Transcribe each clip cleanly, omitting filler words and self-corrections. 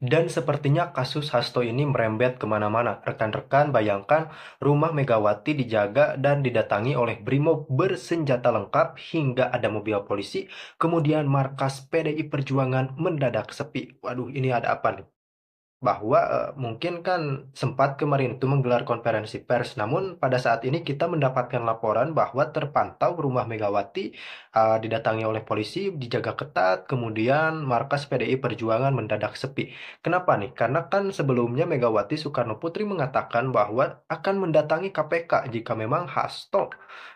Dan sepertinya kasus Hasto ini merembet kemana-mana. Rekan-rekan bayangkan rumah Megawati dijaga dan didatangi oleh Brimob bersenjata lengkap hingga ada mobil polisi. Kemudian markas PDI Perjuangan mendadak sepi. Waduh, ini ada apa nih? Bahwa mungkin kan sempat kemarin itu menggelar konferensi pers, namun pada saat ini kita mendapatkan laporan bahwa terpantau rumah Megawati didatangi oleh polisi, dijaga ketat, kemudian markas PDI Perjuangan mendadak sepi. Kenapa nih? Karena kan sebelumnya Megawati Soekarno Putri mengatakan bahwa akan mendatangi KPK jika memang Hasto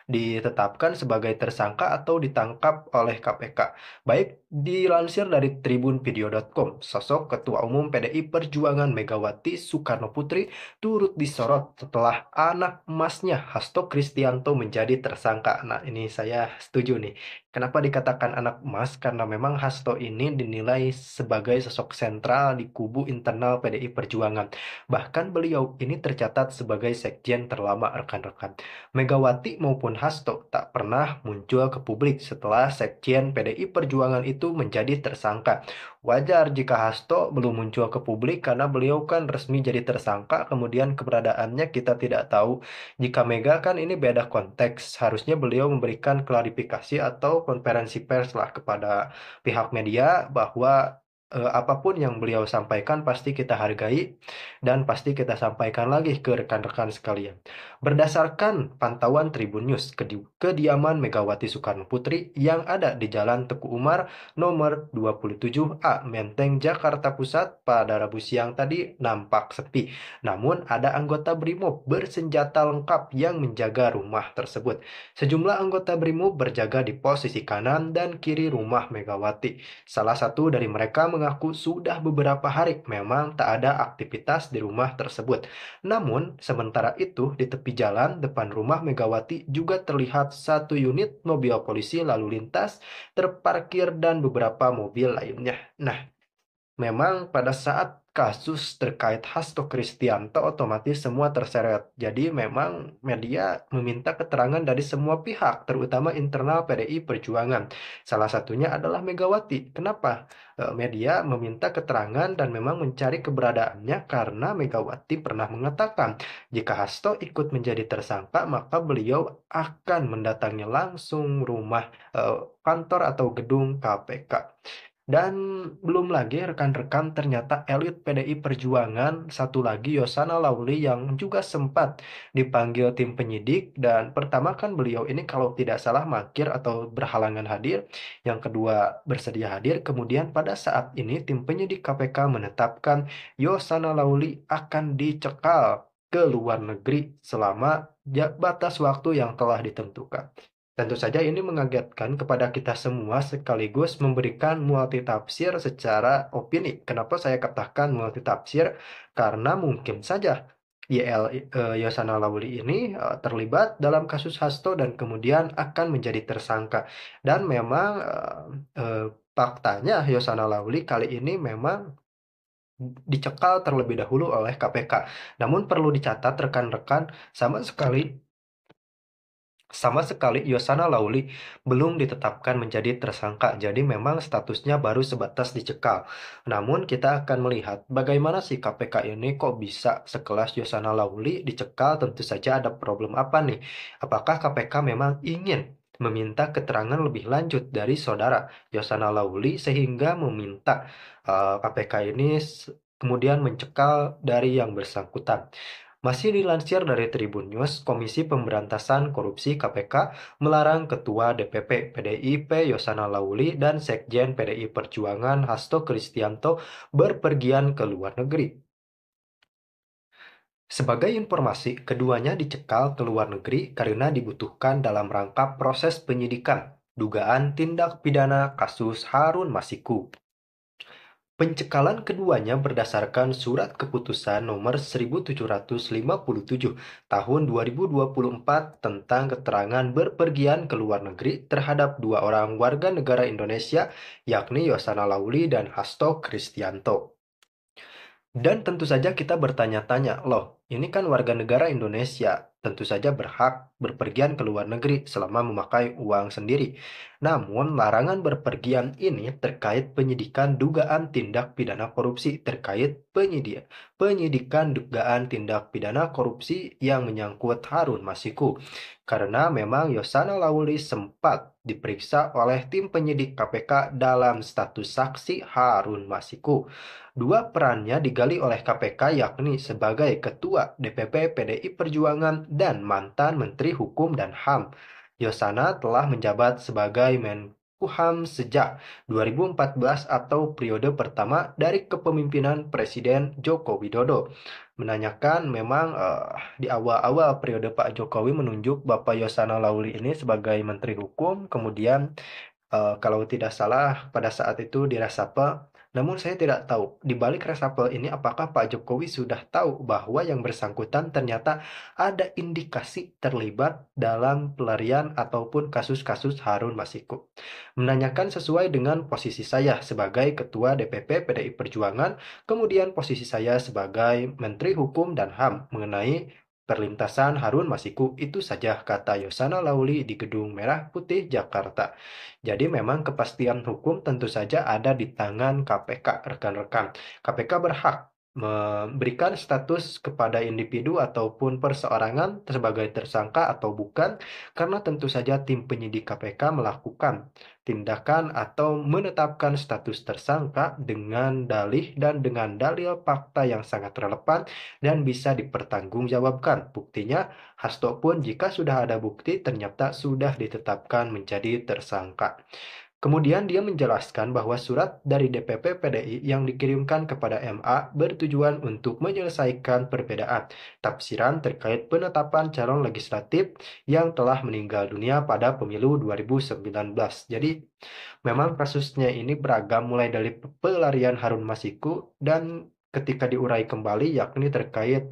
ditetapkan sebagai tersangka atau ditangkap oleh KPK. Baik dilansir dari tribunvideo.com, sosok Ketua Umum PDI Perjuangan Megawati Soekarno Putri turut disorot setelah anak emasnya Hasto Kristianto menjadi tersangka. Nah, ini saya setuju nih. Kenapa dikatakan anak emas? Karena memang Hasto ini dinilai sebagai sosok sentral di kubu internal PDI Perjuangan. Bahkan beliau ini tercatat sebagai sekjen terlama rekan-rekan. Megawati maupun Hasto tak pernah muncul ke publik setelah sekjen PDI Perjuangan itu menjadi tersangka. Wajar jika Hasto belum muncul ke publik karena beliau kan resmi jadi tersangka, kemudian keberadaannya kita tidak tahu. Jika Mega kan ini beda konteks, harusnya beliau memberikan klarifikasi atau konferensi pers lah kepada pihak media bahwa apapun yang beliau sampaikan pasti kita hargai dan pasti kita sampaikan lagi ke rekan-rekan sekalian. Berdasarkan pantauan Tribun News, kediaman Megawati Soekarno Putri yang ada di Jalan Teguh Umar nomor 27A, Menteng, Jakarta Pusat pada Rabu siang tadi nampak sepi. Namun ada anggota BRIMOB bersenjata lengkap yang menjaga rumah tersebut. Sejumlah anggota BRIMOB berjaga di posisi kanan dan kiri rumah Megawati. Salah satu dari mereka mengaku sudah beberapa hari memang tak ada aktivitas di rumah tersebut. Namun, sementara itu di tepi jalan depan rumah Megawati juga terlihat satu unit mobil polisi lalu lintas terparkir dan beberapa mobil lainnya. Nah, memang pada saat kasus terkait Hasto Kristianto otomatis semua terseret. Jadi memang media meminta keterangan dari semua pihak, terutama internal PDI Perjuangan. Salah satunya adalah Megawati. Kenapa? Media meminta keterangan dan memang mencari keberadaannya karena Megawati pernah mengatakan jika Hasto ikut menjadi tersangka maka beliau akan mendatangi langsung rumah kantor atau gedung KPK. Dan belum lagi rekan-rekan ternyata elit PDI Perjuangan satu lagi Yosana Lawli yang juga sempat dipanggil tim penyidik dan pertama kan beliau ini kalau tidak salah mangkir atau berhalangan hadir, yang kedua bersedia hadir, kemudian pada saat ini tim penyidik KPK menetapkan Yosana Lawli akan dicekal ke luar negeri selama batas waktu yang telah ditentukan. Tentu saja ini mengagetkan kepada kita semua sekaligus memberikan multitafsir secara opini. Kenapa saya katakan multitafsir? Karena mungkin saja Yosana Lawli ini terlibat dalam kasus Hasto dan kemudian akan menjadi tersangka. Dan memang faktanya Yosana Lawli kali ini memang dicekal terlebih dahulu oleh KPK. Namun perlu dicatat rekan-rekan, sama sekali sama sekali Yosana Lawli belum ditetapkan menjadi tersangka, jadi memang statusnya baru sebatas dicekal. Namun kita akan melihat bagaimana si KPK ini kok bisa sekelas Yosana Lawli dicekal, tentu saja ada problem apa nih? Apakah KPK memang ingin meminta keterangan lebih lanjut dari saudara Yosana Lawli sehingga meminta KPK ini kemudian mencekal dari yang bersangkutan. Masih dilansir dari Tribun News, Komisi Pemberantasan Korupsi KPK melarang Ketua DPP PDIP Yosana Lawli dan Sekjen PDI Perjuangan Hasto Kristianto berpergian ke luar negeri. Sebagai informasi, keduanya dicekal ke luar negeri karena dibutuhkan dalam rangka proses penyidikan dugaan tindak pidana kasus Harun Masiku. Pencekalan keduanya berdasarkan Surat Keputusan Nomor 1757 Tahun 2024 tentang keterangan berpergian ke luar negeri terhadap dua orang warga negara Indonesia, yakni Yosana Lawli dan Hasto Kristianto. Dan tentu saja kita bertanya-tanya, loh, ini kan warga negara Indonesia, tentu saja berhak berpergian ke luar negeri selama memakai uang sendiri. Namun, larangan berpergian ini terkait penyidikan dugaan tindak pidana korupsi terkait penyidikan dugaan tindak pidana korupsi yang menyangkut Harun Masiku. Karena memang Yosana Lawli sempat diperiksa oleh tim penyidik KPK dalam status saksi Harun Masiku. Dua perannya digali oleh KPK yakni sebagai Ketua DPP PDI Perjuangan dan mantan Menteri Hukum dan HAM. Yosana telah menjabat sebagai Menkumham sejak 2014 atau periode pertama dari kepemimpinan Presiden Joko Widodo. Menanyakan memang di awal-awal periode Pak Jokowi menunjuk Bapak Yosana Lawli ini sebagai Menteri Hukum, kemudian kalau tidak salah pada saat itu diresapel. Namun saya tidak tahu di balik resapel ini apakah Pak Jokowi sudah tahu bahwa yang bersangkutan ternyata ada indikasi terlibat dalam pelarian ataupun kasus-kasus Harun Masiku. Menanyakan sesuai dengan posisi saya sebagai Ketua DPP PDI Perjuangan, kemudian posisi saya sebagai Menteri Hukum dan HAM mengenai perlintasan Harun Masiku, itu saja, kata Yosana Lawli di Gedung Merah Putih Jakarta. Jadi memang kepastian hukum tentu saja ada di tangan KPK, rekan-rekan. KPK berhak memberikan status kepada individu ataupun perseorangan sebagai tersangka atau bukan, karena tentu saja tim penyidik KPK melakukan tindakan atau menetapkan status tersangka dengan dalih dan dengan dalil fakta yang sangat relevan dan bisa dipertanggungjawabkan. Buktinya, Hasto pun jika sudah ada bukti ternyata sudah ditetapkan menjadi tersangka. Kemudian dia menjelaskan bahwa surat dari DPP PDI yang dikirimkan kepada MA bertujuan untuk menyelesaikan perbedaan tafsiran terkait penetapan calon legislatif yang telah meninggal dunia pada pemilu 2019. Jadi memang kasusnya ini beragam mulai dari pelarian Harun Masiku dan ketika diurai kembali yakni terkait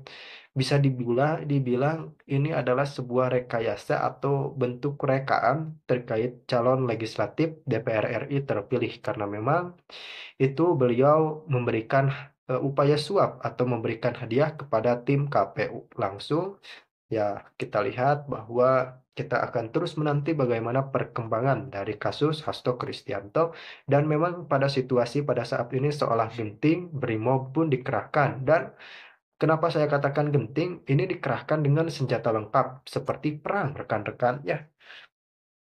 bisa dibilang ini adalah sebuah rekayasa atau bentuk rekaan terkait calon legislatif DPR RI terpilih karena memang itu beliau memberikan upaya suap atau memberikan hadiah kepada tim KPU langsung. Ya, kita lihat bahwa kita akan terus menanti bagaimana perkembangan dari kasus Hasto Kristianto dan memang pada situasi pada saat ini seolah genting, Brimob pun dikerahkan dan kenapa saya katakan genting, ini dikerahkan dengan senjata lengkap seperti perang rekan-rekan ya.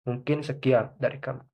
Mungkin sekian dari kami.